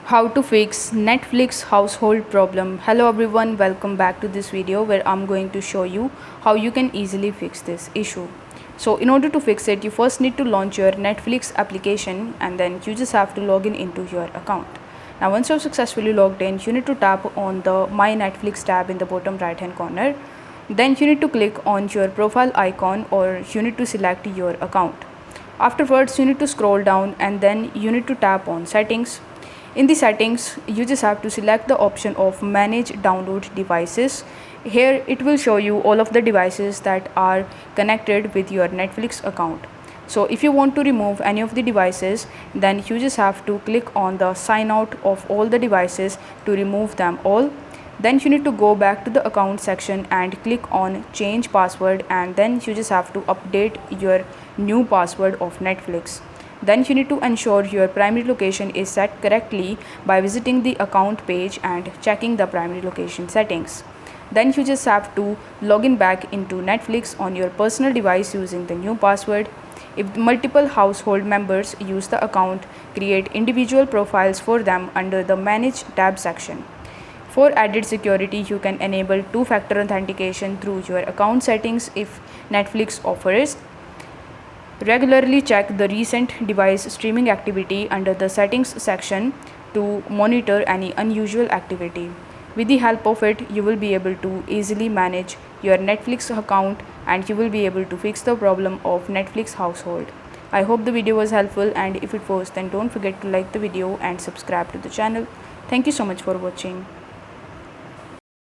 How to fix Netflix household problem. Hello everyone, welcome back to this video where I'm going to show you how you can easily fix this issue. So in order to fix it, you first need to launch your Netflix application and then you just have to log in into your account. Now once you're successfully logged in, you need to tap on the My Netflix tab in the bottom right hand corner. Then you need to click on your profile icon or you need to select your account. Afterwards, you need to scroll down and then you need to tap on settings. In the settings, you just have to select the option of manage download devices. Here it will show you all of the devices that are connected with your Netflix account. So if you want to remove any of the devices, then you just have to click on the sign out of all the devices to remove them all. Then you need to go back to the account section and click on change password, and then you just have to update your new password of Netflix. Then you need to ensure your primary location is set correctly by visiting the account page and checking the primary location settings. Then you just have to log in back into Netflix on your personal device using the new password. If multiple household members use the account, create individual profiles for them under the Manage tab section. For added security, you can enable two-factor authentication through your account settings if Netflix offers. Regularly check the recent device streaming activity under the settings section to monitor any unusual activity. With the help of it, you will be able to easily manage your Netflix account and you will be able to fix the problem of Netflix household. I hope the video was helpful, and if it was, then don't forget to like the video and subscribe to the channel. Thank you so much for watching.